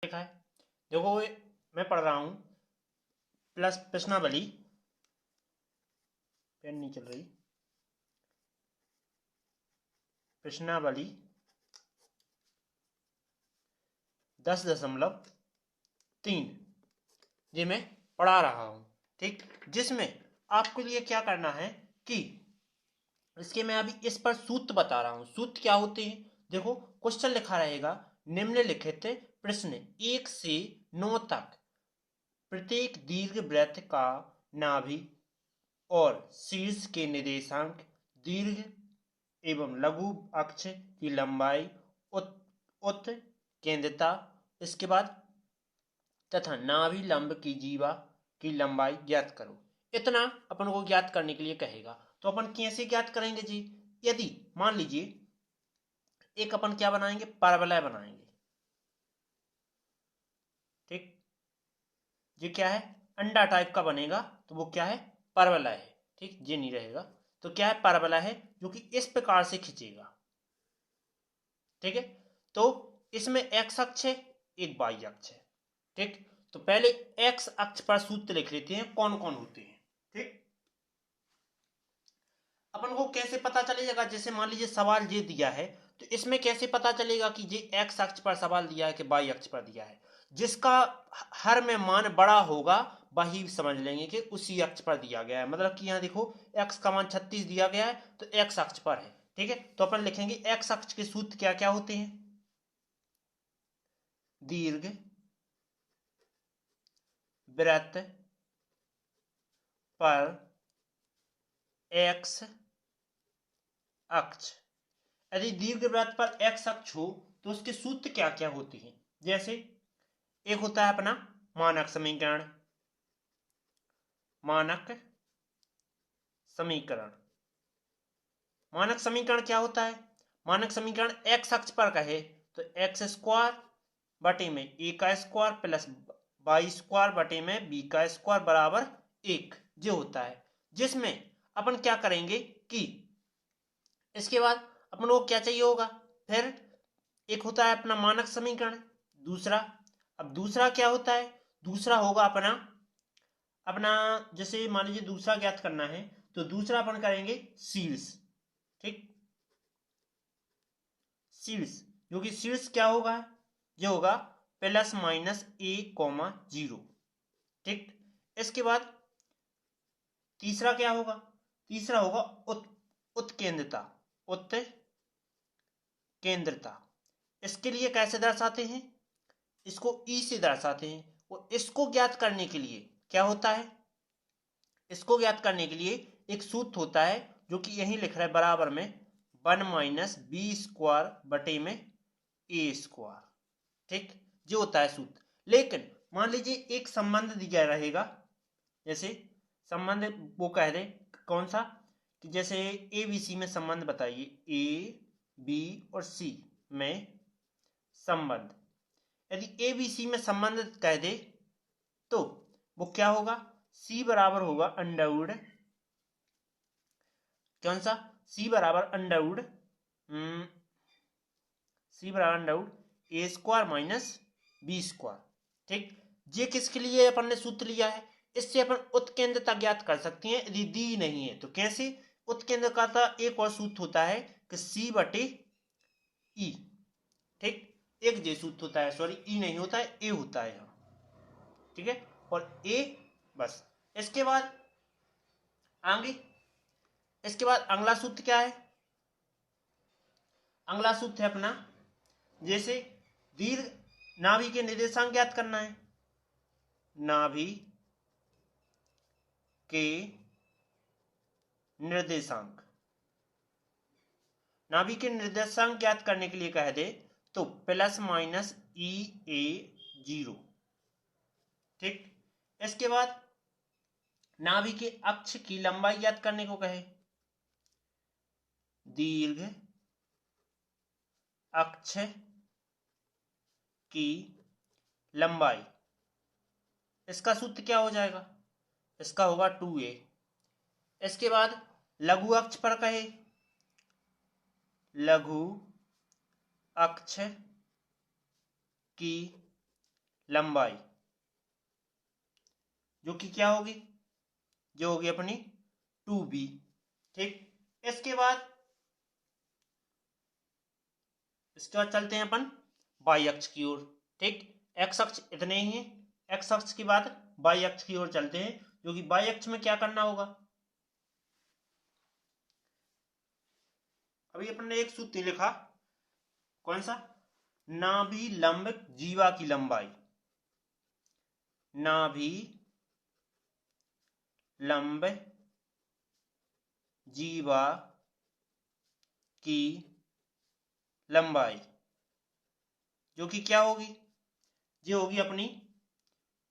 देखा है। देखो मैं पढ़ रहा हूं प्लस प्रश्नावली, पेन नहीं चल रही, प्रश्नावली 10.3 ये मैं पढ़ा रहा हूं। ठीक, जिसमें आपके लिए क्या करना है कि इसके मैं अभी इस पर सूत्र बता रहा हूं। सूत्र क्या होते हैं, देखो क्वेश्चन लिखा रहेगा निम्नलिखित प्रश्न 1 से 9 तक प्रत्येक दीर्घ वृत्त का नाभि और शीर्ष के निर्देशांक, दीर्घ एवं लघु अक्ष की लंबाई, उत्केंद्रता, इसके बाद तथा नाभि लंब की जीवा की लंबाई ज्ञात करो। इतना अपन को ज्ञात करने के लिए कहेगा। तो अपन कैसे ज्ञात करेंगे जी, यदि मान लीजिए एक अपन क्या बनाएंगे, परवलय बनाएंगे। ठीक, ये क्या है, अंडा टाइप का बनेगा, तो वो क्या है, परवलय है। ठीक, ये नहीं रहेगा, तो क्या है, परवलय है जो कि इस प्रकार से खींचेगा। ठीक है, तो इसमें एक्स अक्ष है, एक वाई अक्ष है। ठीक, तो पहले एक्स अक्ष पर सूत्र लिख लेते हैं कौन कौन होते हैं। ठीक, अपन को कैसे पता चलेगा, जैसे मान लीजिए सवाल ये दिया है, तो इसमें कैसे पता चलेगा कि ये एक्स अक्ष पर सवाल दिया है कि वाई अक्ष पर दिया है। जिसका हर में मान बड़ा होगा वही समझ लेंगे कि उसी अक्ष पर दिया गया है। मतलब कि यहाँ देखो एक्स का मान 36 दिया गया है, तो एक्स अक्ष पर है। ठीक है, तो अपन लिखेंगे एक्स अक्ष के सूत्र क्या क्या होते हैं, दीर्घ वृत्त पर एक्स अक्ष, यदि दीर्घ वृत्त पर एक्स अक्ष हो तो उसके सूत्र क्या क्या होते हैं। जैसे एक होता है अपना मानक समीकरण, मानक समीकरण, मानक समीकरण क्या होता है, मानक समीकरण एक्स अक्ष पर कहे तो एक्स स्क्वायर बटे में ए का स्क्वायर प्लस वाई स्क्वायर बटे में बी का स्क्वायर बराबर 1 जो होता है। जिसमें अपन क्या करेंगे कि इसके बाद अपन को क्या चाहिए होगा, फिर एक होता है अपना मानक समीकरण, दूसरा, अब दूसरा क्या होता है, दूसरा होगा अपना अपना जैसे मान लीजिए दूसरा ज्ञात करना है तो दूसरा अपन करेंगे शीर्ष। ठीक, शीर्ष, जो कि शीर्ष क्या होगा, जो होगा प्लस माइनस ए कॉमा 0। ठीक, इसके बाद तीसरा क्या होगा, तीसरा होगा उत्केंद्रता, उत्केंद्रता। इसके लिए कैसे दर्शाते हैं, इसको ई से दर्शाते हैं। और इसको ज्ञात करने के लिए क्या होता है, इसको ज्ञात करने के लिए एक सूत्र होता है जो कि यही लिख रहा है बराबर में 1 माइनस बी स्क्वायर बटे में ए स्क्वायर। ठीक, जो होता है सूत्र। लेकिन मान लीजिए एक संबंध दिया रहेगा, जैसे संबंध वो कह दे कौन सा, कि जैसे ए बी सी में संबंध बताइए, ए बी और सी में संबंध, यदि ए बी सी में संबंध कह दे तो वो क्या होगा, सी बराबर होगा अंडरवुड, कौन सा, सी बराबर अंडरवुड सी बराबर under root A square minus B square. ठीक, ये किसके लिए अपन ने सूत्र लिया है, इससे अपन उत्केंद्रता ज्ञात कर सकते हैं यदि दी नहीं है तो। कैसे, उत्केंद्रता का एक और सूत्र होता है कि सी बटे ई। ठीक, एक जे सूत्र होता है, सॉरी ई नहीं होता है, ए होता है यहाँ। ठीक है, और ए बस। इसके बाद आगे, इसके बाद अगला सूत्र क्या है, अगला सूत्र है अपना जैसे दीर्घ नाभि के निर्देशांक ज्ञात करना है, नाभि के निर्देशांक, नाभि के निर्देशांक ज्ञात करने के लिए कह दे तो प्लस माइनस ई ए 0। ठीक, इसके बाद नाभि के अक्ष की लंबाई ज्ञात करने को कहे, दीर्घ अक्ष की लंबाई, इसका सूत्र क्या हो जाएगा, इसका होगा 2a। इसके बाद लघु अक्ष पर कहे, लघु अक्ष की लंबाई, जो कि क्या होगी, जो होगी अपनी 2b। ठीक, इसके बाद चलते हैं अपन वाई अक्ष की ओर। ठीक, एक्स अक्ष इतने ही है, एक्स अक्ष के बाद वाई अक्ष की ओर चलते हैं, जो कि वाई अक्ष में क्या करना होगा। अभी अपन ने एक सूत्र लिखा, कौन सा, नाभि लंब जीवा की लंबाई, नाभि लंब जीवा की लंबाई, जो कि क्या होगी, ये होगी अपनी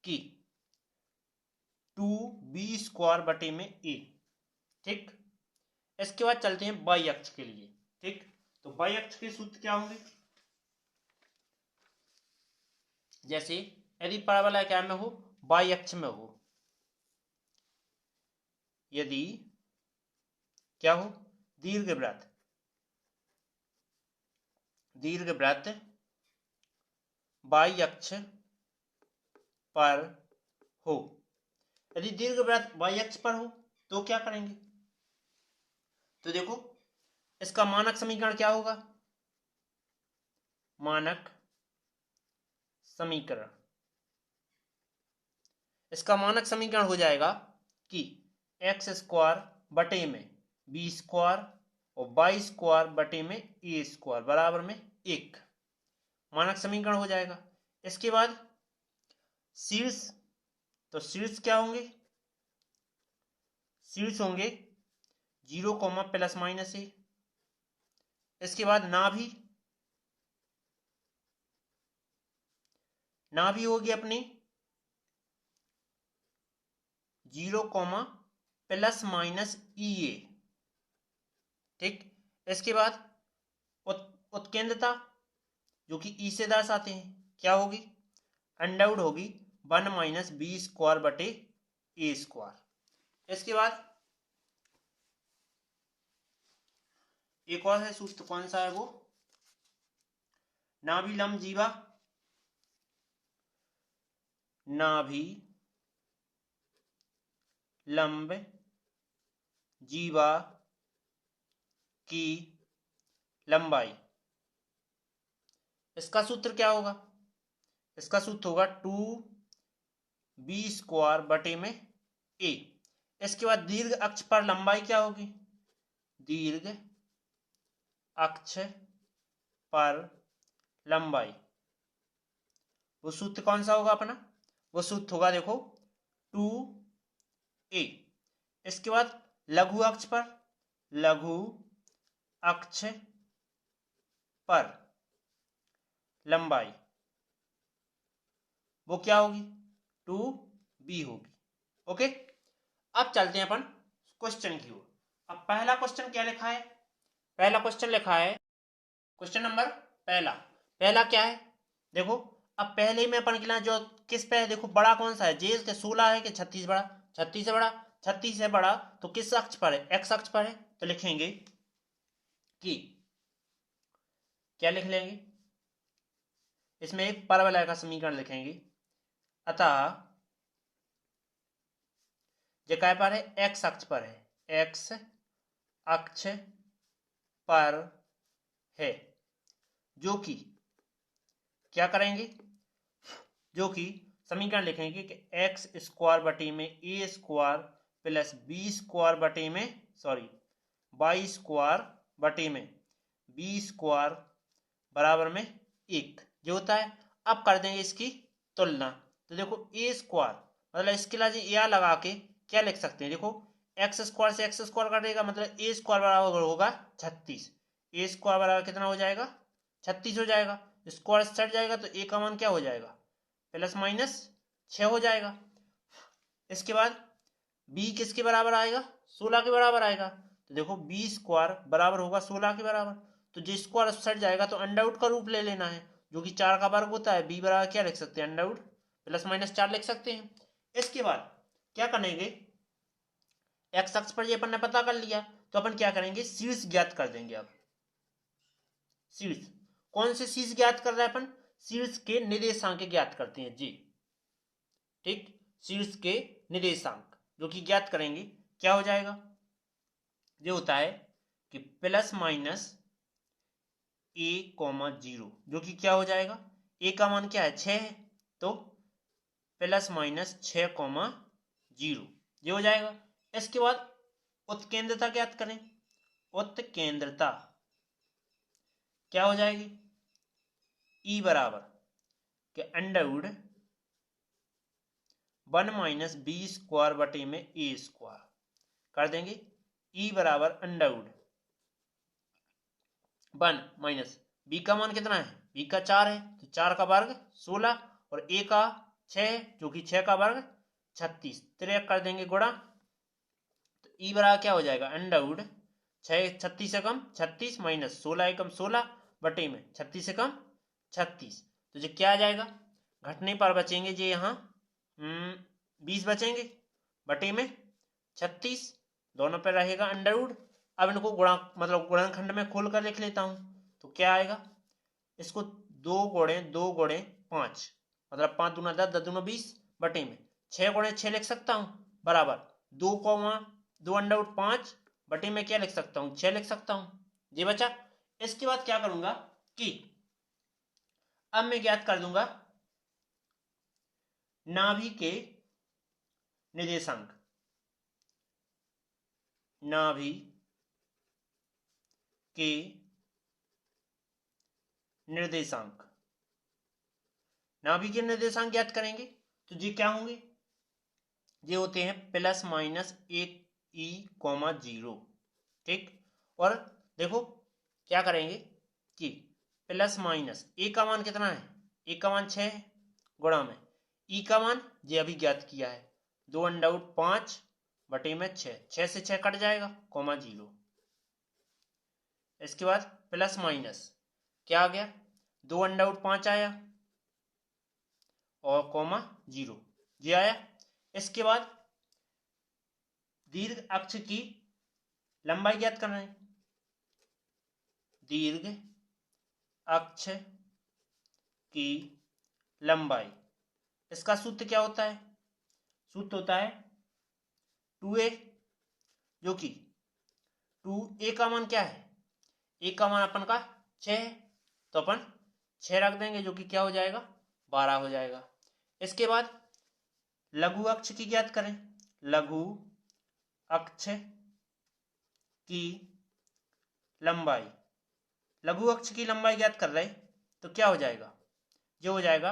की 2b² बटे में a। ठीक, इसके बाद चलते हैं वाई अक्ष के लिए। ठीक, तो वाई अक्ष के सूत्र क्या होंगे, जैसे यदि परवलय क्या में हो, वाई अक्ष में हो, यदि क्या हो, दीर्घवृत्त वाई अक्ष पर हो, यदि दीर्घवृत्त वाई अक्ष पर हो तो क्या करेंगे, तो देखो इसका मानक समीकरण क्या होगा, मानक समीकरण, इसका मानक समीकरण हो जाएगा कि x² बटे में b² और y² बटे में a² बराबर में 1, मानक समीकरण हो जाएगा। इसके बाद शीर्ष, तो शीर्ष क्या होंगे, शीर्ष होंगे 0, ±a। इसके बाद नाभि होगी अपनी 0, ±ea। ठीक, इसके बाद उत्केंद्रता, जो कि ई से दर्शाते हैं, क्या होगी, अंडरवुड होगी 1 - b² बटे a²। इसके बाद एक और है सूत्र, कौन सा है वो, नाभि लंब जीवा, नाभि लंब जीवा की लंबाई, इसका सूत्र क्या होगा, इसका सूत्र होगा 2b² बटे में a। इसके बाद दीर्घ अक्ष पर लंबाई क्या होगी, दीर्घ अक्ष पर लंबाई, वो सूत्र कौन सा होगा अपना, वो सूत्र होगा देखो 2a। इसके बाद लघु अक्ष पर लंबाई, वो क्या होगी, 2b होगी। ओके, अब चलते हैं अपन क्वेश्चन की ओर। अब पहला क्वेश्चन क्या लिखा है, पहला क्वेश्चन लिखा है, क्वेश्चन नंबर पहला क्या है, देखो अब पहले में अपन के जो किस पे है, देखो बड़ा कौन सा है, जेल के 16 है कि 36 बड़ा, 36 से बड़ा, 36 से बड़ा तो किस अक्ष पर है, एक्स अक्ष पर है, तो लिखेंगे कि क्या लिख लेंगे, इसमें एक परवलय का समीकरण लिखेंगे, अतः जो क्या पर है, एक्स अक्ष पर है, एक्स अक्ष पर है, जो कि क्या करेंगे, जो कि समीकरण लिखेंगे कि x² बटे में a² प्लस b² बटे में y² बटे में b² बराबर में 1 जो होता है। अब कर देंगे इसकी तुलना, तो देखो a² मतलब इसके लिए या लगा के क्या लिख सकते हैं, देखो x² से x² कटेगा, मतलब a² बराबर होगा 36, a² बराबर कितना हो जाएगा, 36 हो जाएगा, स्क्वायर सट जाएगा तो a का मान क्या हो जाएगा, ±6 हो जाएगा। इसके बाद b किसके बराबर आएगा, 16 के बराबर आएगा, तो देखो b² बराबर होगा 16 के बराबर, तो जो स्क्वायर सट जाएगा तो अंडरवुड का रूप ले लेना है, जो कि 4 का वर्ग होता है, b बराबर क्या लिख सकते हैं, अंडरवुड ±4 लिख सकते हैं। इसके बाद क्या करेंगे, एक्स अक्ष पर ये अपन ने पता कर लिया, तो अपन क्या करेंगे, शीर्ष ज्ञात कर देंगे। अब शीर्ष, कौन से शीर्ष ज्ञात कर रहे हैं अपन, शीर्ष के निर्देशांक ज्ञात करते हैं जी। ठीक, शीर्ष के निर्देशांक जो कि ज्ञात करेंगे, क्या हो जाएगा, जो होता है कि प्लस माइनस ए कॉमा जीरो, जो कि क्या हो जाएगा, ए का मान क्या है 6 है, तो प्लस माइनस 6 कॉमा जीरो, ये हो जाएगा। इसके बाद उत्केंद्रता ज्ञात करें। उत्केंद्रता क्या हो जाएगी, ई बराबर के अंडरवुड 1 माइनस बी स्क्वायर बटे में ए स्क्वायर कर देंगे। ई बराबर अंडरवुड 1 माइनस बी का मान कितना है, बी का 4 है, तो 4 का वर्ग 16 और ए का 6 है, जो कि 6 का वर्ग 36, 3 कर देंगे गुणा, तो ई बराबर क्या हो जाएगा, अंडरवुड 6 36 से कम 36 माइनस 16 एकम 16 बटे में 36 से कम 36, तो जो क्या आ जाएगा, घटने पर बचेंगे जी यहाँ 20 बचेंगे बटे में 36, दोनों पे रहेगा अंडरवुड। अब इनको गुणा मतलब गुणनखंड में खोल कर लिख लेता हूं, तो क्या आएगा, इसको 2 गुणे मतलब 5 दूना 10 10 दूना 20 बटे में 6 गुणे 6 लिख सकता हूं बराबर 2 अंडरवुड 5 बटे में क्या लिख सकता हूं, 6 लिख सकता हूं, ये बचा। इसके बाद क्या करूंगा कि अब मैं ज्ञात कर दूंगा नाभि के निर्देशांक। नाभि के निर्देशांक, नाभि के निर्देशांक ज्ञात करेंगे, तो ये क्या होंगे, ये होते हैं प्लस माइनस 1 ई कॉमा 0। ठीक, और देखो क्या करेंगे कि प्लस माइनस ए का मान कितना है, ए का मान 6 है, गुणा में ई का मान ये अभी ज्ञात किया है 2 अंडरवुड 5 बटे में 6, 6 से 6 कट जाएगा कॉमा 0। इसके बाद प्लस माइनस क्या आ गया, 2 अंडरवुड 5 आया और कॉमा 0 ये आया। इसके बाद दीर्घ अक्ष की लंबाई ज्ञात करना है। दीर्घ अक्ष की लंबाई, इसका सूत्र क्या होता है, सूत्र होता है 2a, जो कि 2a का मान क्या है, ए का मान अपन का 6 है, तो अपन 6 रख देंगे, जो कि क्या हो जाएगा 12 हो जाएगा। इसके बाद लघु अक्ष की ज्ञात करें। लघु अक्ष की लंबाई, लघु अक्ष की लंबाई ज्ञात कर रहे, तो क्या हो जाएगा, जो हो जाएगा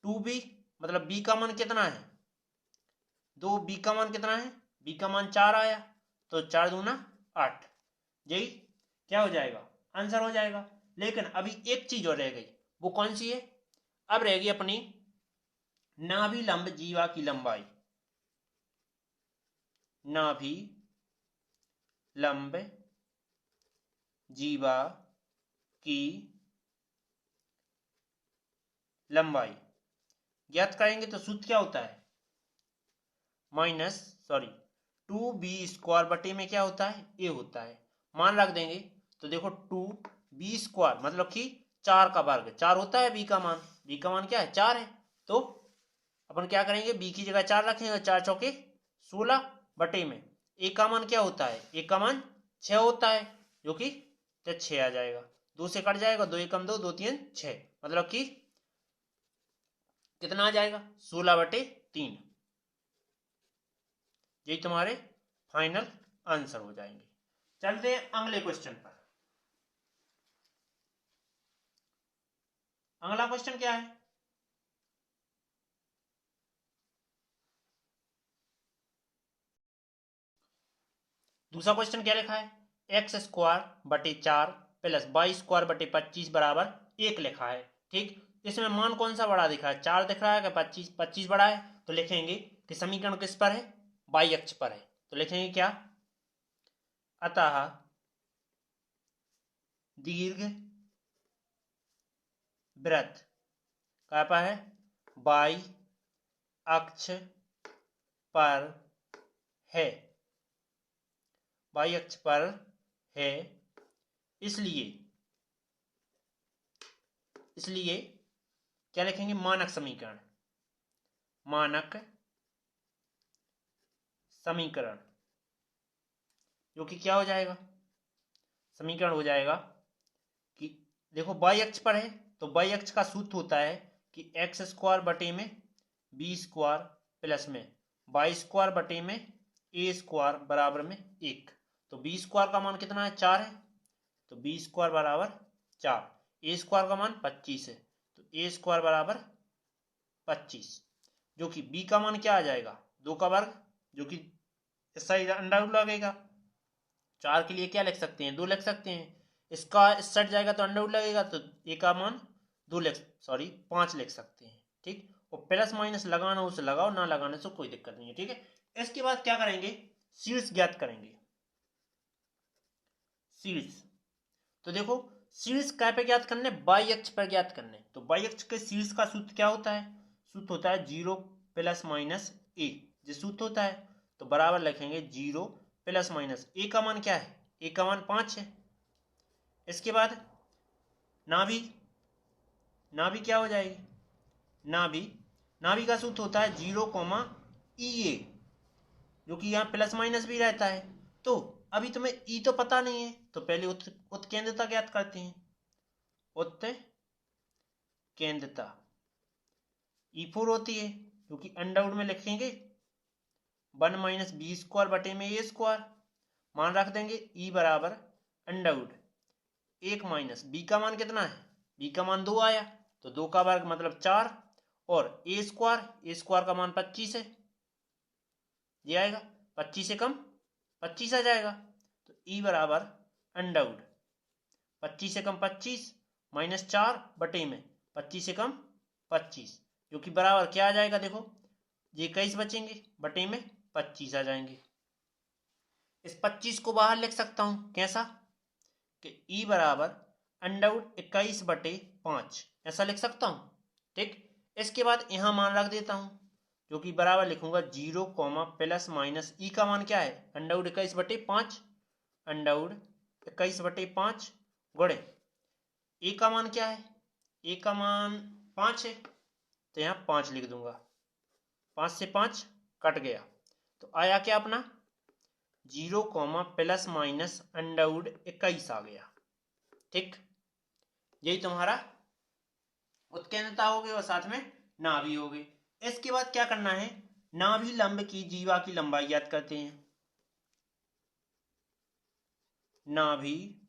2b, मतलब b का मान कितना है 2, b का मान कितना है, b का मान 4 आया, तो 4 दूना 8, यही क्या हो जाएगा, आंसर हो जाएगा। लेकिन अभी एक चीज और रह गई, वो कौन सी है, अब रहेगी अपनी नाभि लंब जीवा की लंबाई। नाभि लंब जीवा की लंबाई ज्ञात करेंगे, तो सूत्र क्या होता है, माइनस 2b स्क्वायर बटे में क्या होता है, ए होता है, मान रख देंगे, तो देखो 2b स्क्वायर मतलब कि 4 का वर्ग 4 होता है, b का मान क्या है 4 है, तो अपन क्या करेंगे, b की जगह 4 रखेंगे, 4 चौके 16 बटे में ए का मान क्या होता है, ए का मान 6 होता है, जो कि 6 आ जाएगा, 2 से कट जाएगा, 2 एकम 2 2 3 6, मतलब कि कितना आ जाएगा 16/3, यही तुम्हारे फाइनल आंसर हो जाएंगे। चलते हैं अगले क्वेश्चन पर। अगला क्वेश्चन क्या है, दूसरा क्वेश्चन क्या लिखा है, एक्स स्क्वायर बटे 4 प्लस वाई स्क्वायर बटे 25 बराबर 1 लिखा है। ठीक, इसमें मान कौन सा बड़ा दिख रहा है, 4 दिख रहा है कि 25, 25 बड़ा है, तो लिखेंगे कि समीकरण किस पर है, वाई अक्ष पर है, तो लिखेंगे क्या, अतः दीर्घ वृत्त कहाँ पर है, वाई अक्ष पर है, वाई अक्ष पर है, इसलिए क्या लिखेंगे, मानक समीकरण, मानक समीकरण, जो कि क्या हो जाएगा, समीकरण हो जाएगा कि देखो y अक्ष पर है तो y अक्ष का सूत्र होता है कि एक्स स्क्वायर बटे में बी स्क्वायर प्लस में वाई स्क्वायर बटे में ए स्क्वायर बराबर में 1। तो बी स्क्वायर का मान कितना है, 4 है, तो बी स्क्वायर बराबर 4। ए स्क्वायर का मान 25 है, तो ए स्क्वायर बराबर 25, जो कि बी का मान क्या आ जाएगा, 2 का वर्ग, जो कि इस साइड अंडा रूट लगेगा। 4 के लिए क्या लिख सकते हैं, 2 लिख सकते हैं, इसका इस साइड जाएगा तो अंडर रूट लगेगा, तो ए का मान 5 लिख सकते हैं। ठीक, और प्लस माइनस लगाना उसे लगाओ, ना लगाने से कोई दिक्कत नहीं है। ठीक है, इसके बाद क्या करेंगे, शीर्ष ज्ञात करेंगे, शीर्ष। तो देखो शीर्ष काय पे ज्ञात करने, बाई अक्ष पर ज्ञात करने। तो बाई अक्ष के शीर्ष का सूत्र क्या होता है, सूत्र होता है 0 प्लस माइनस ए, जो सूत्र होता है। तो बराबर लिखेंगे 0 प्लस माइनस ए का मान क्या है, ए का मान 5 है। इसके बाद नाभि, नाभि क्या हो जाएगी, नाभि, नाभि का सूत्र होता है 0 ई ए, जो कि यहाँ प्लस माइनस भी रहता है। तो अभी तुम्हें ई तो पता नहीं है, तो पहले उत्केंद्रता ज्ञात करते हैं, उत्केंद्रता E4 होती है, जो कि अंडर में लिखेंगे 1 माइनस बी स्क्वायर बटे में ए स्क्वायर, मान रख देंगे ई बराबर अंडर 1 माइनस बी का मान कितना है, बी का मान 2 आया, तो 2 का वर्ग मतलब 4, और ए स्क्वायर का मान 25 है, ये आएगा 25 से कम 25 आ जाएगा। तो ई बराबर अंडर 25 से कम 25 माइनस 4 बटे में 25 से कम 25, जो कि बराबर क्या आ जाएगा, देखो ये 21 बचेंगे बटे में 25 आ जाएंगे। इस 25 को बाहर लिख सकता हूं, कैसा कि ई बराबर अंडर 21 बटे 5, ऐसा लिख सकता हूं। ठीक, इसके बाद यहां मान रख देता हूं, जो कि बराबर लिखूंगा 0 प्लस माइनस ई का मान क्या है, अंडर 21 बटे 5, अंडर 21 बटे 5 गुणे ए का मान क्या है, ए का मान 5 है, तो यहाँ 5 लिख दूंगा, 5 से 5 कट गया, तो आया क्या अपना 0 प्लस माइनस अंडर 21 आ गया। ठीक, यही तुम्हारा उत्केंद्रता हो गई और साथ में नाभि हो गई। इसके बाद क्या करना है, नाभि लंब की जीवा की लंबाई ज्ञात करते हैं, नाभि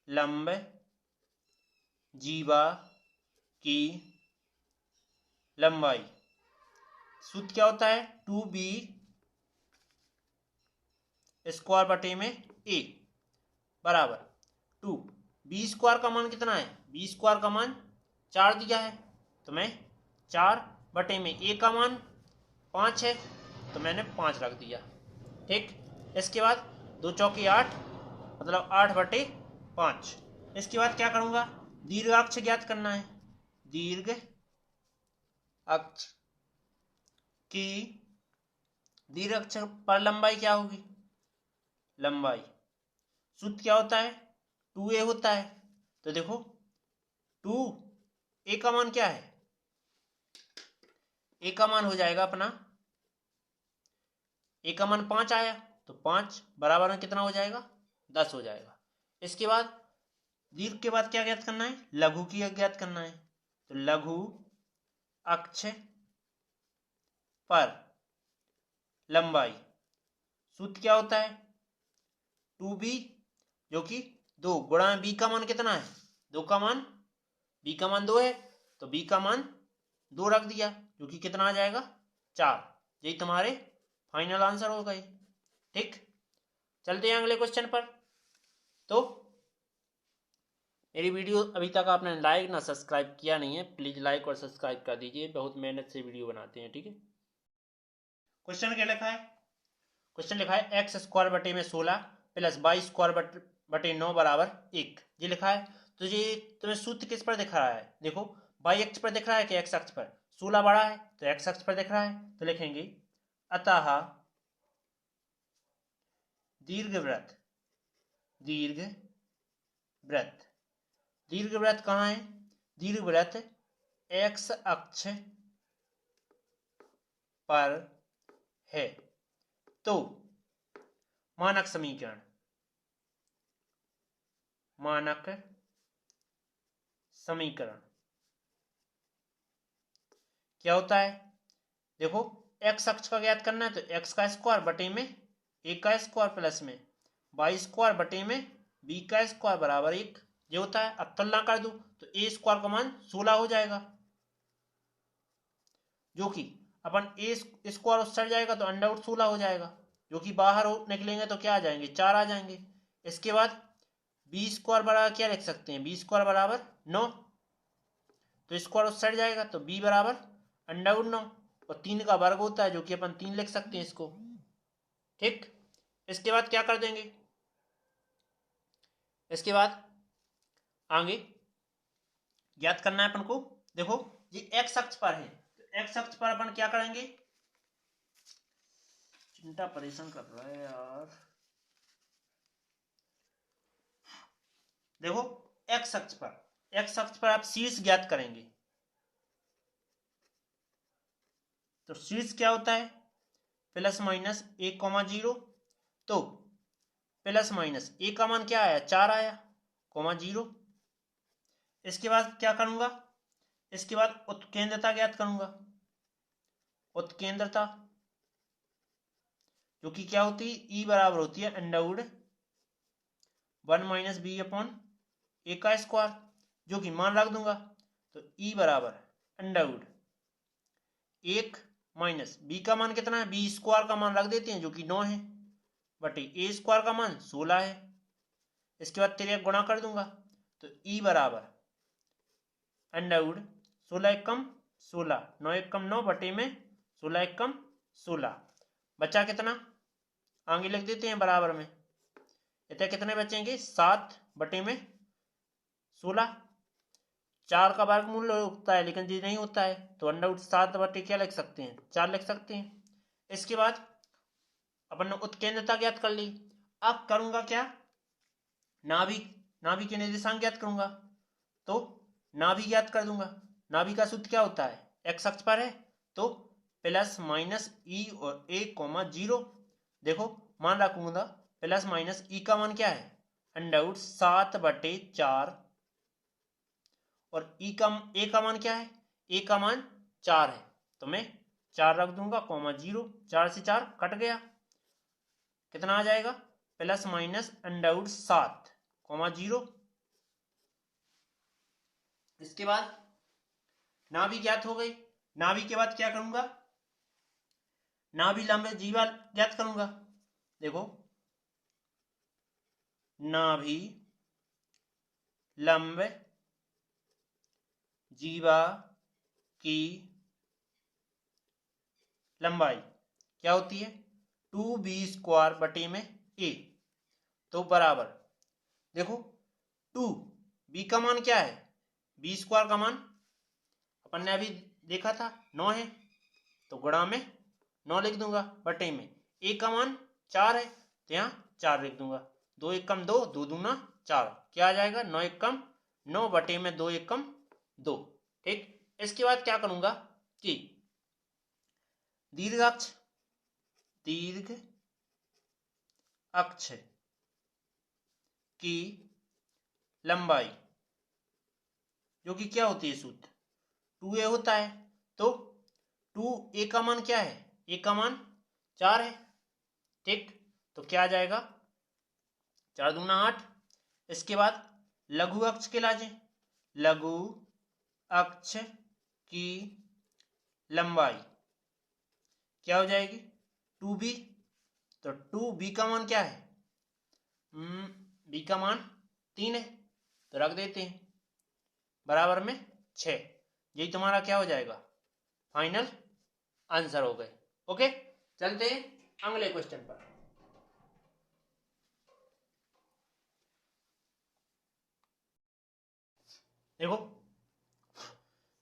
लंब जीवा की लंबाई, सूत्र क्या होता है 2b स्क्वायर बटे में ए बराबर 2, बी स्क्वायर का मान कितना है, बी स्क्वायर का मान 4 दिया है, तो मैं 4 बटे में ए का मान 5 है, तो मैंने 5 रख दिया। ठीक, इसके बाद 2 चौकी 8 मतलब 8 बटे 5। इसके बाद क्या करूंगा, दीर्घ अक्ष ज्ञात करना है, दीर्घ अक्ष की, दीर्घ अक्ष पर लंबाई क्या होगी, लंबाई सूत्र क्या होता है 2a होता है। तो देखो 2 ए का मान क्या है, ए का मान हो जाएगा अपना, ए का मान 5 आया, तो 5 बराबर में कितना हो जाएगा 10 हो जाएगा। इसके बाद दीर्घ के बाद क्या ज्ञात करना है, लघु की ज्ञात करना है। तो लघु अक्ष पर लंबाई सूत्र क्या होता है 2b, जो कि 2 गुणा बी का मान कितना है, 2 का मान, बी का मान 2 है, तो बी का मान 2 रख दिया, जो कि कितना आ जाएगा 4। यही तुम्हारे फाइनल आंसर हो गए। ठीक, चलते हैं अगले क्वेश्चन पर। तो मेरी वीडियो अभी तक आपने लाइक ना सब्सक्राइब किया नहीं है, प्लीज लाइक और सब्सक्राइब कर दीजिए, बहुत मेहनत से वीडियो बनाते हैं। ठीक है, क्वेश्चन क्या लिखा है, क्वेश्चन लिखा है एक्स स्क्वायर बटे में 16 प्लस वाई स्क्वायर बटे 9 बराबर 1, ये लिखा है। तो ये तुम्हें सूत्र किस पर दिख रहा है, देखो वाई अक्ष पर दिख रहा है कि एक्स अक्ष पर, 16 बड़ा है तो एक्स अक्ष पर दिख रहा है, तो लिखेंगे अतः दीर्घवृत्त, दीर्घवृत्त, दीर्घवृत्त कहाँ है, दीर्घवृत्त एक्स अक्ष पर है तो मानक समीकरण क्या होता है? देखो, एक्स अक्ष का ज्ञात करना है तो एक्स का स्क्वायर बटे में ए का स्क्वायर प्लस में वाई स्क्वायर बटे में बी का स्क्वायर बराबर 1 ये होता है। अब तुलना कर दो तो ए स्क्वायर का मान 16 हो जाएगा, जो कि अपन ए स्क्वायर उस साइड जाएगा तो अंडर रूट 16 हो जाएगा, जो कि बाहर निकलेंगे तो क्या आ जाएंगे? 4 आ जाएंगे। इसके बाद बी स्क्वायर बराबर क्या लिख सकते हैं? बी स्क्वायर बराबर 9, तो स्क्वायर उस साइड जाएगा तो बी बराबर अंडर रूट 9 और 3 का वर्ग होता है, जो कि अपन 3 लिख सकते हैं इसको। ठीक, इसके बाद क्या कर देंगे? इसके बाद आगे ज्ञात करना है अपन को। देखो, ये एक्स अक्ष पर है तो एक्स अक्ष पर अपन क्या करेंगे? चिंता परेशान कर रहा है यार। देखो, एक्स अक्ष पर आप शीर्ष ज्ञात करेंगे तो शीर्ष क्या होता है? Plus minus 1,0। तो प्लस माइनस ए का मान क्या आया? 4 आया, 0। इसके बाद क्या करूंगा? इसके बाद उत्केंद्रता ज्ञात करूंगा। उत्केंद्रता जो कि क्या होती है? ई बराबर होती है under root 1 minus b upon a का स्क्वायर, जो कि मान रख दूंगा तो ई बराबर अंडर रूट 1 माइनस बी का मान कितना है? बी स्क्वायर का मान रख देते हैं जो कि 9 है, बटे ए स्क्वायर का मान 16 है। इसके बाद तेरे गुणा कर दूंगा तो ई बराबर अंडर रूट 16 एकम 16, 9 एकम 9 बटे में 16 एकम 16, बचा कितना? आगे लिख देते हैं बराबर में। इतने कितने बचेंगे? 7 बटे में 16। 4 का वर्गमूल होता है लेकिन ये नहीं होता है तो अंडर रूट 7 बटे क्या लिख सकते हैं? 4 लिख सकते हैं। इसके बाद अपन ने उत्केंद्रता ज्ञात कर ली। अब करूंगा क्या? नाभि के निर्देशांक ज्ञात करूंगा तो नाभि ज्ञात कर दूंगा। नाभि का सूत्र क्या होता है? एक्स अक्ष पर है तो प्लस माइनस ई और ए कॉमा 0। देखो, मान रखूंगा प्लस माइनस ई का मान क्या है? अंडर रूट 7 बटे 4 और ए का मान क्या है? ए का मान 4 है तो मैं 4 रख दूंगा, कॉमा 0। 4 से 4 कट गया, कितना आ जाएगा? Plus minus under root 7 comma 0। इसके बाद नाभि ज्ञात हो गई। नाभि के बाद क्या करूंगा? नाभि लंब जीवा ज्ञात करूंगा। देखो, नाभि लंब जीवा की लंबाई क्या होती है? 2b स्क्वायर बटे में a, तो बराबर देखो 2b का मान क्या है? b स्क्वायर का मान अपन ने अभी देखा था 9 है तो गुणा में 9 लिख दूंगा, बटे में a का मान 4 है तो यहाँ 4 लिख दूंगा। 2 एकम 2, 2 दूना 4, क्या आ जाएगा? 9 एकम 9 बटे में 2 एकम 2। ठीक, इसके बाद क्या करूंगा कि दीर्घ अक्ष की लंबाई जो कि क्या होती है? सूत्र 2a होता है तो 2a का मान क्या है? a का मान 4 है। ठीक, तो क्या आ जाएगा? 4 दूना 8। इसके बाद लघु अक्ष के लाजे, लघु अक्ष की लंबाई क्या हो जाएगी? 2b, तो 2b का मान क्या है? b का मान 3 है तो रख देते हैं बराबर में 6। यही तुम्हारा क्या हो जाएगा? फाइनल आंसर हो गए। ओके, चलते हैं अगले क्वेश्चन पर। देखो,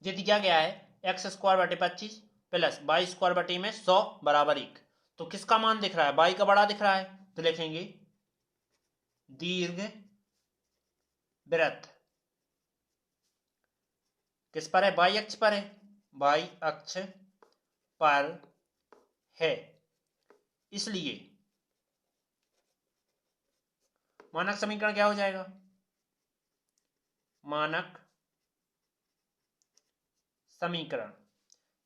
ये दिया गया है एक्स स्क्वायर बटे 25 प्लस वाई स्क्वायर बटे में 100 बराबर 1। तो किसका मान दिख रहा है? वाई का बड़ा दिख रहा है तो लिखेंगे दीर्घ वृत्त किस पर है? वाई अक्ष पर है, वाई अक्ष पर है। इसलिए मानक समीकरण क्या हो जाएगा? मानक समीकरण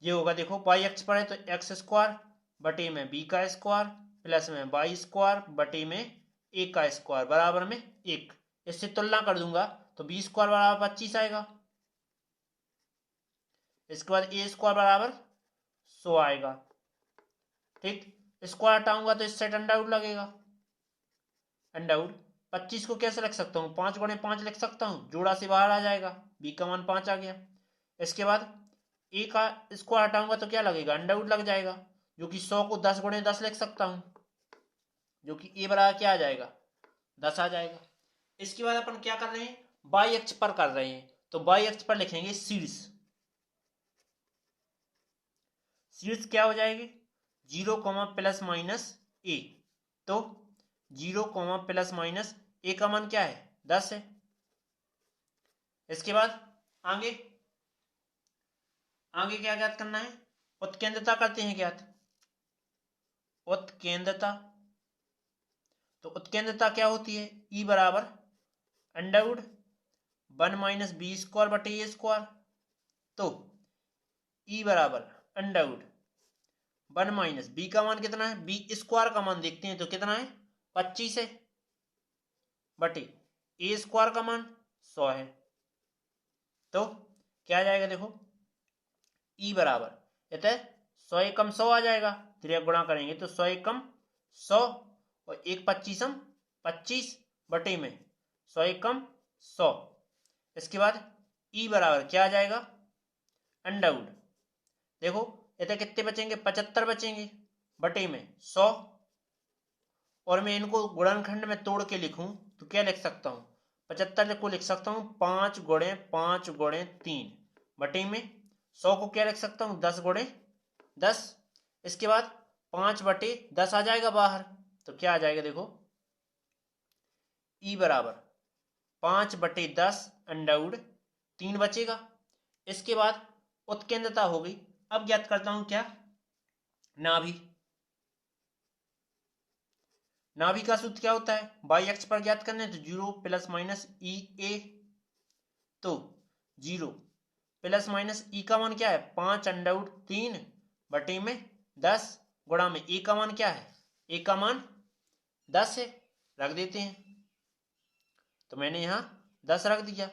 ये होगा, देखो वाई अक्ष पर है तो एक्स स्क्वायर बटे में बी का स्क्वायर प्लस में वाई स्क्वायर बटे में ए का स्क्वायर बराबर में 1। इससे तुलना कर दूंगा तो बी स्क्वायर बराबर 25 आएगा, इसके बाद ए स्क्वायर बराबर 100 आएगा। ठीक, स्क्वायर हटाऊंगा तो इस साइड अंडर रूट लगेगा। अंडर रूट 25 को कैसे लिख सकता हूँ? 5 गुणे 5 लिख सकता हूँ, जोड़ा से बाहर आ जाएगा, बी का मान 5 आ गया। इसके बाद ए का स्क्वायर हटाऊंगा तो क्या लगेगा? अंडर रूट लग जाएगा, जो कि 100 को 10 गुणे 10 लिख सकता हूँ, जो कि ए बराबर क्या आ जाएगा? 10 आ जाएगा। इसके बाद अपन क्या कर रहे हैं? वाई अक्ष पर कर रहे हैं, तो वाई अक्ष पर लिखेंगे शीर्ष। शीर्ष क्या हो जाएगी? 0 प्लस माइनस ए। तो 0 प्लस माइनस ए का मान क्या है? 10 है। इसके बाद आगे आगे क्या ज्ञात करना है? उत्केंद्रता करते हैं ज्ञात। उत्केंद्रता, तो उत्केंद्रता क्या होती है? ई बराबर under root 1 minus B square बटे ए स्क्वायर। तो ई बराबर अंडर रूट 1 माइनस बी का मान कितना है? बी स्क्वायर का मान देखते हैं तो कितना है? 25 है, बटे ए स्क्वायर का मान 100 है। तो क्या आ जाएगा? देखो ई बराबर इतने 100 एकम 100 आ जाएगा, त्रिक गुणा करेंगे तो 100 एकम 100 और 1 25 25 बटे में 100 एकम 100। इसके बाद ई बराबर क्या आ जाएगा? अंडर रूट, देखो इतने कितने बचेंगे? 75 बचेंगे, बटे में 100। और मैं इनको गुणनखंड में तोड़ के लिखूं तो क्या लिख सकता हूं? 75 को लिख सकता हूं 5 गुणे 5 गुणे 3 बटे में 100 को क्या लिख सकता हूं? 10 गुणे 10। इसके बाद 5 बटे 10 आ जाएगा बाहर, तो क्या आ जाएगा? देखो ई बराबर 5 बटे 10 अंडर रूट 3 बचेगा। इसके बाद उत्केंद्रता हो गई। अब ज्ञात करता हूं क्या? नाभि। नाभि का सूत्र क्या होता है? वाई अक्ष पर ज्ञात करने तो 0 प्लस माइनस ई ए। तो 0 प्लस माइनस ई का मान क्या है? 5 अंडर रूट 3 बटे में 10 गुणा में ए का मान क्या है? ए का मान 10 है, रख देते हैं। तो मैंने यहां 10 रख दिया,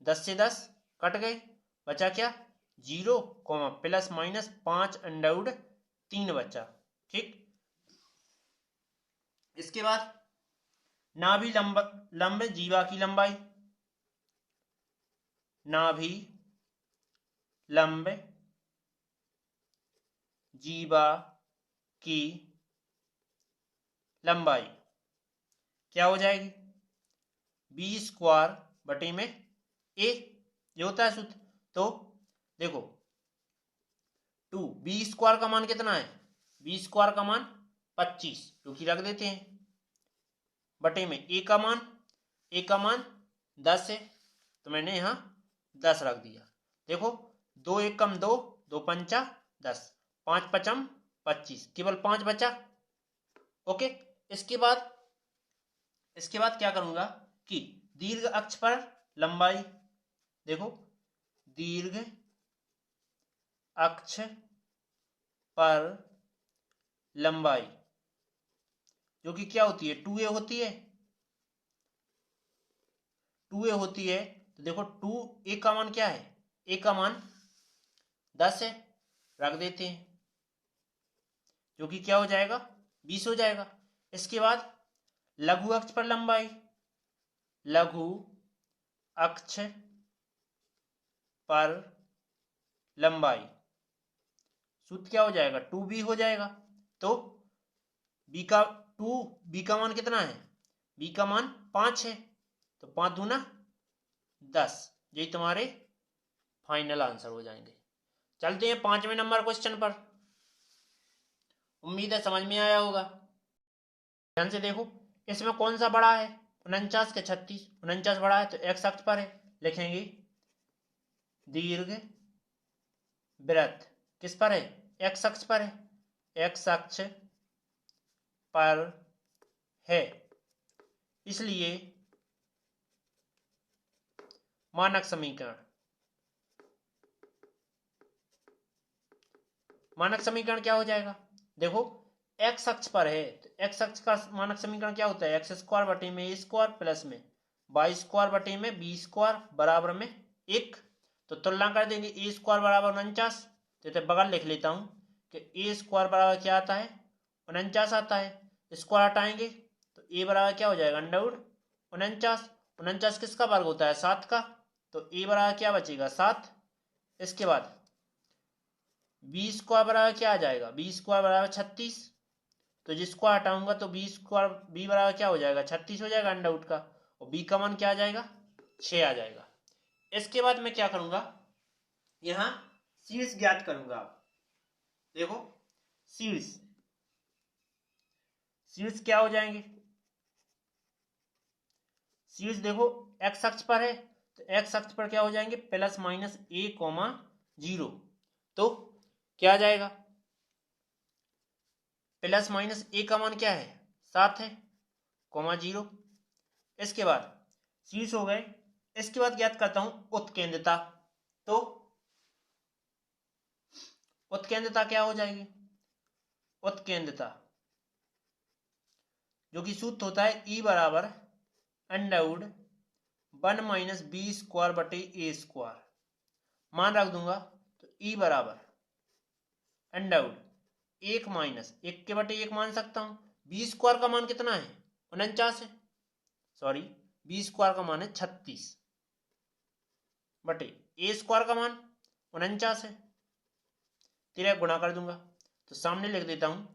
10 से 10 कट गए, बचा क्या? 0 प्लस माइनस 5 अंडर रूट 3 बचा। ठीक, इसके बाद नाभि लंब जीवा की लंबाई। नाभि लंब जीवा की लंबाई क्या हो जाएगी? बी स्क्वायर बटे में ए, ये होता है सूत्र। तो देखो 2 बी स्क्वायर का मान कितना है? बी स्क्वायर का मान 25, जो कि रख देते हैं, बटे में ए का मान 10 है, तो मैंने यहां 10 रख दिया। देखो 2 एकम 2, 2 पंचा 10, 5 पचम 25, केवल 5 बचा। ओके, इसके बाद क्या करूंगा कि दीर्घ अक्ष पर लंबाई, देखो दीर्घ अक्ष पर लंबाई जो कि क्या होती है? 2a होती है, 2a होती है। तो देखो 2a का मान क्या है? a का मान 10 है, रख देते हैं, जो कि क्या हो जाएगा? 20 हो जाएगा। इसके बाद लघु अक्ष पर लंबाई, लघु अक्ष पर लंबाई सूत्र क्या हो जाएगा? 2b हो जाएगा। तो b का मान कितना है? b का मान 5 है, तो 5 दूना 10, यही तुम्हारे फाइनल आंसर हो जाएंगे। चलते हैं 5वें नंबर क्वेश्चन पर। उम्मीद है समझ में आया होगा। ध्यान से देखो, इसमें कौन सा बड़ा है? 49 के 36। 49 बड़ा है तो एक्स अक्ष पर है, लिखेंगे दीर्घ वृत्त किस पर है? एक्स अक्ष पर है, एक्स अक्ष पर है, इसलिए मानक समीकरण क्या हो जाएगा? देखो एक्स अक्ष पर है तो एक्स अक्ष का मानक समीकरण क्या होता है? एक्स स्क्वायर बटे में ए स्क्वायर प्लस में वाई स्क्वायर बटे में बी स्क्वायर बराबर में 1। तो तुलना कर देंगे, ए स्क्वायर बराबर 49, तो बगल लिख लेता हूं कि ए स्क्वायर बराबर क्या आता है? 49 आता है। स्क्वायर हटाएंगे तो ए बराबर क्या हो जाएगा? अंडरवुड 49। 49 किसका वर्ग होता है? 7 का। तो ए बराबर क्या बचेगा? 7। इसके बाद बी स्क्वायर बराबर क्या आ जाएगा? बी स्क्वायर बराबर 36। तो जिसको हटाऊंगा तो बी स्क्वायर बी बराबर क्या हो जाएगा? 36 हो जाएगा अंडरवुड का, और बी का मान क्या आ जाएगा? 6 आ जाएगा। इसके बाद मैं क्या करूंगा? यहां शीर्ष ज्ञात करूंगा। देखो शीर्ष क्या हो जाएंगे? शीर्ष देखो एक्स अक्ष पर है तो एक्स अक्ष पर क्या हो जाएंगे? प्लस माइनस ए कॉमा 0। तो क्या आ जाएगा? प्लस माइनस ए का मान क्या है? 7 है, कॉमा 0। इसके बाद शीर्ष हो गए। इसके बाद ज्ञात करता हूं उत्केंद्रता। तो उत्केंद्रता क्या हो जाएगी? उत्केंद्रता जो कि सूत्र होता है ई बराबर अंडरवुड 1 माइनस बी स्क्वायर बटे ए स्क्वायर। मान रख दूंगा तो ई बराबर अंडरवुड 1 माइनस 1 के बटे 1 मान सकता हूं। बी स्क्वायर का मान कितना है? 49 है, सॉरी बी स्क्वायर का मान है 36 बटे ए स्क्वायर का मान 49 है। तेरह गुणा कर दूंगा तो सामने लिख देता हूं,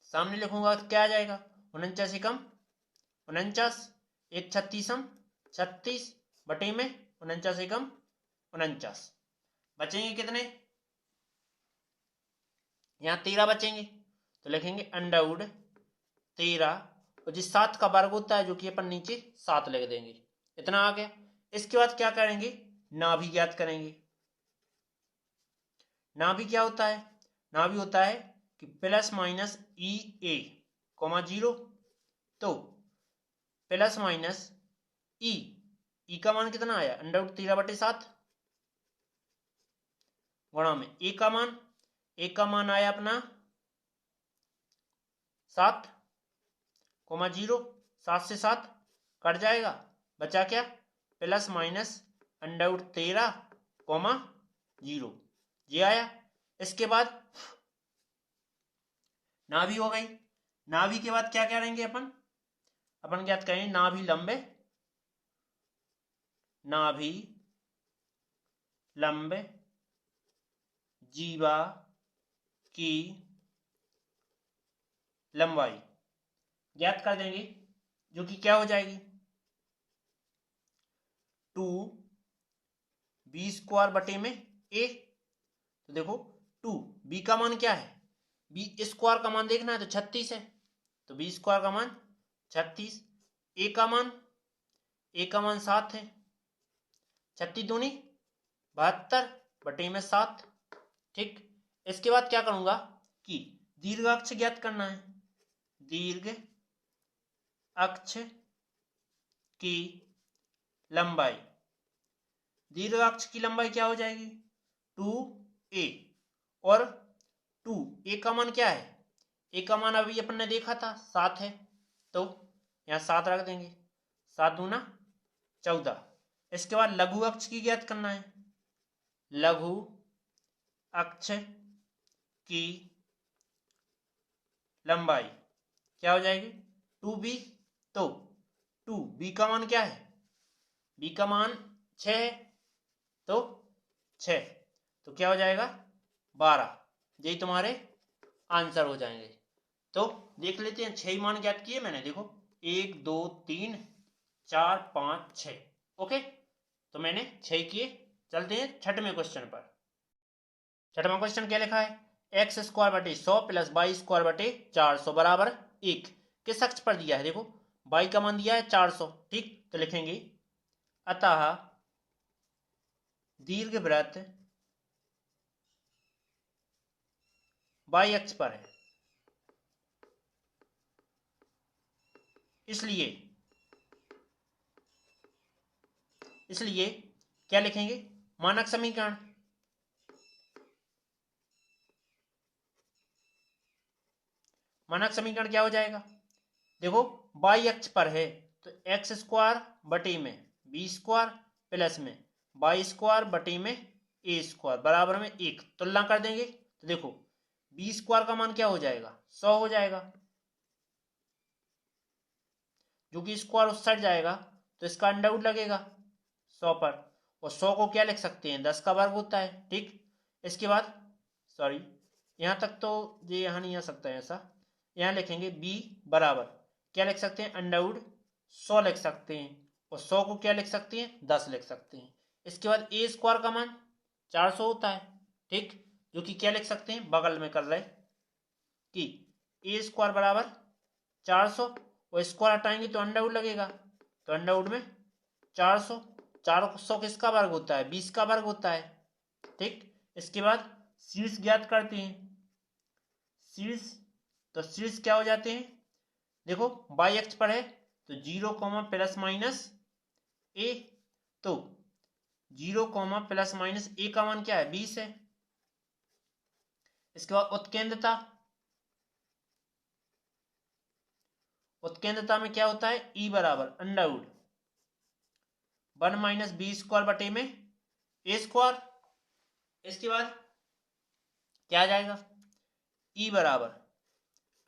सामने लिखूंगा तो क्या आ जाएगा? 49 कम 49, एक 36 36 बटे में 49 कम 49, बचेंगे कितने? यहां 13 बचेंगे तो लिखेंगे अंडरवुड 13, और जिस 7 का वर्ग होता है जो कि अपन नीचे 7 लिख देंगे। इतना आ गया। इसके बाद क्या करेंगे? नाभि ज्ञात करेंगे। नाभि क्या होता है? नाभि होता है कि प्लस माइनस ई ए कॉमा 0। तो प्लस माइनस ई का मान कितना आया? अंडरवुड 13/7 गुणा में ए का मान आया अपना 7 कोमा 0। 7 से 7 कट जाएगा, बचा क्या? प्लस माइनस अंडरवुड 13 कोमा 0, ये आया। इसके बाद नाभि हो गई। नाभि के बाद क्या करेंगे? अपन क्या करेंगे? नाभि लंबे, नाभि लंबे जीवा की लंबाई ज्ञात कर देंगे, जो कि क्या हो जाएगी? 2 बी स्क्वायर बटे में ए। तो देखो 2 बी का मान क्या है? बी स्क्वायर का मान देखना है तो 36 है, तो बी स्क्वायर का मान 36। ए का मान 7 है, 36 दूनी 72 बटे में 7। ठीक। इसके बाद क्या करूंगा कि दीर्घ अक्ष ज्ञात करना है। दीर्घ अक्ष की लंबाई, दीर्घ अक्ष की लंबाई क्या हो जाएगी? 2a, और 2a का मान क्या है? ए का मान अभी अपन ने देखा था 7 है, तो यहां 7 रख देंगे। 7 दूना 14। इसके बाद लघु अक्ष की ज्ञात करना है। लघु अक्ष की लंबाई क्या हो जाएगी? 2b। तो 2b का मान क्या है? b का मान 6 है, तो 6, तो क्या हो जाएगा? 12। यही तुम्हारे आंसर हो जाएंगे। तो देख लेते हैं, 6 मान ज्ञात किए मैंने। देखो 1 2 3 4 5 6। ओके, तो मैंने 6 किए। चलते हैं छठवें क्वेश्चन पर। छठवां क्वेश्चन क्या लिखा है? एक्स स्क्वायर बटे 100 प्लस वाई स्क्वायर बटे 400 बराबर 1 किस अक्ष पर दिया है? देखो y का मान दिया है 400, ठीक। तो लिखेंगे अतः दीर्घवृत्त y अक्ष पर है, इसलिए क्या लिखेंगे, मानक समीकरण। मानक समीकरण क्या हो जाएगा, देखो y अक्ष पर है तो एक्स स्क्वायर बटे में बी स्क्वायर प्लस में वाई स्क्वायर बटे में ए स्क्वायर बराबर में 1, तुलना कर देंगे तो देखो बी स्क्वायर का मान क्या हो जाएगा, 100 हो जाएगा, जो कि स्क्वायर उस साइड जाएगा तो इसका अंडर रूट लगेगा 100 पर, और 100 को क्या लिख सकते हैं, 10 का वर्ग होता है, ठीक। इसके बाद सॉरी यहाँ तक तो ये यहाँ नहीं आ सकता है ऐसा, यहाँ लिखेंगे b बराबर क्या लिख सकते हैं, अंडर रूट 100 लिख सकते हैं, और 100 को क्या लिख सकते हैं, 10 लिख सकते हैं। इसके बाद ए स्क्वायर का मान 400 होता है, ठीक, जो कि क्या लिख सकते हैं, बगल में कर रहे कि ए स्क्वायर बराबर 400, और स्क्वायर हटाएंगे तो अंडर रूट लगेगा, तो अंडर रूट में 400, 400 किसका वर्ग होता है, 20 का वर्ग होता है, ठीक। इसके बाद शीर्ष ज्ञात करते हैं, शीर्ष, तो शीर्ष क्या हो जाते हैं, देखो y अक्ष पर है तो 0 प्लस माइनस ए, तो 0 प्लस माइनस ए का मान क्या है, 20 है। इसके बाद उत्केंद्रता, उत्केंद्रता में क्या होता है, ई बराबर under root 1 minus B square बटे में ए स्क्वायर। इसके बाद क्या आ जाएगा, ई बराबर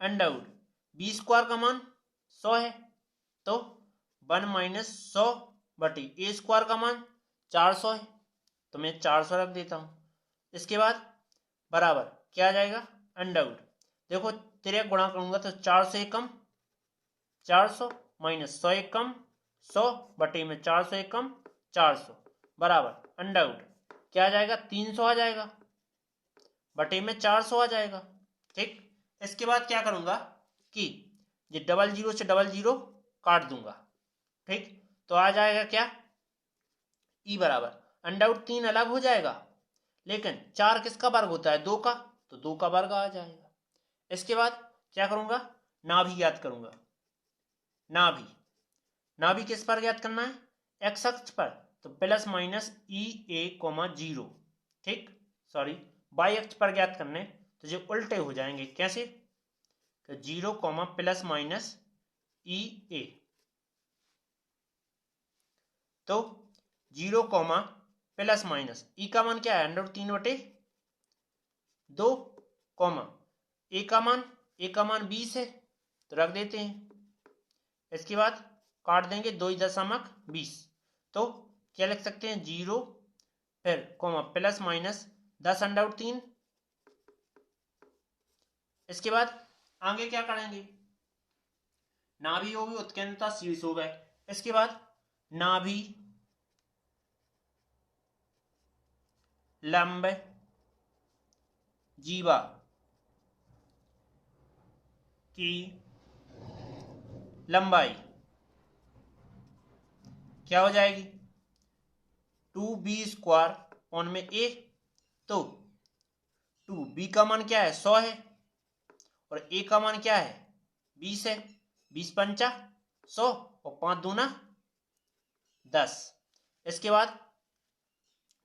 अंडर रूट बी स्क्वायर का मान 100 है तो 1 माइनस 100 बटे ए स्क्वायर का मान 400 है, तो मैं 400 रख देता हूं। इसके बाद बराबर क्या आ जाएगा, अंडर रूट, देखो तिरक गुणा करूंगा तो 4 से कम 400 माइनस 100 एक कम 100 बटे में 400 एक कम 400 बराबर अंडर रूट क्या आ जाएगा, 300 आ जाएगा, बटे में 400 आ जाएगा, ठीक। इसके बाद क्या करूंगा कि ये डबल जीरो से डबल जीरो काट दूंगा, ठीक, तो आ जाएगा क्या, ई बराबर अंडर रूट 3 अलग हो जाएगा, लेकिन 4 किसका वर्ग होता है, 2 का, तो 2 का वर्ग आ जाएगा। इसके बाद क्या करूंगा, नाभि ज्ञात करूंगा, नाभि, नाभि किस पर ज्ञात करना है, एक्स अक्ष पर, तो प्लस माइनस ई ए कोमा 0, ठीक, सॉरी वाई अक्ष पर ज्ञात करने तो जो उल्टे हो जाएंगे, कैसे, तो 0 प्लस माइनस ई ए, तो 0 प्लस माइनस ई का मान क्या है, अंडर 3 बटे 2 कॉमा ए का मान 20 है तो रख देते हैं। इसके बाद काट देंगे 2 20, तो क्या लिख सकते हैं, 0 फिर कॉमा प्लस माइनस 10 अंडर 3। इसके बाद आगे क्या करेंगे, नाभि होगी, उत्केंद्रता शीर्ष हो गए। इसके बाद नाभि लंब जीवा की लंबाई क्या हो जाएगी, 2b स्क्वायर ऑन में ए, तो 2b का मान क्या है, 100 है, और ए का मान क्या है, 20 है, 20 पंचा 100 और 5 दूना 10। इसके बाद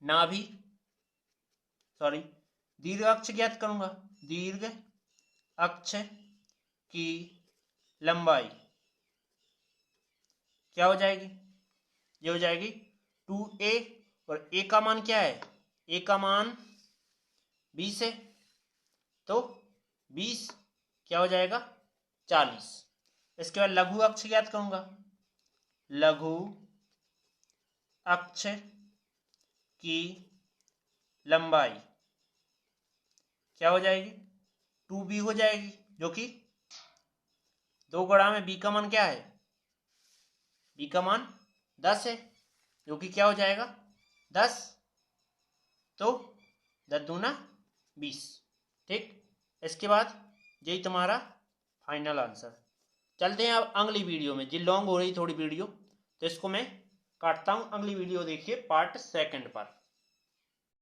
नाभि सॉरी दीर्घ अक्ष ज्ञात करूंगा, दीर्घ अक्ष की लंबाई क्या हो जाएगी, ये हो जाएगी 2a, और a का मान क्या है, a का मान 20 है, तो 20 क्या हो जाएगा, 40। इसके बाद लघु अक्ष ज्ञात करूंगा, लघु अक्ष की लंबाई क्या हो जाएगी, 2b हो जाएगी, जो कि 2 गुणा में b का मान क्या है, b का मान 10 है, जो कि क्या हो जाएगा 10, तो 10 दूना 20, ठीक। इसके बाद यही तुम्हारा फाइनल आंसर। चलते हैं अब अगली वीडियो में, जी लॉन्ग हो रही थोड़ी वीडियो, तो इसको मैं काटता हूँ। अगली वीडियो देखिए पार्ट 2 पर।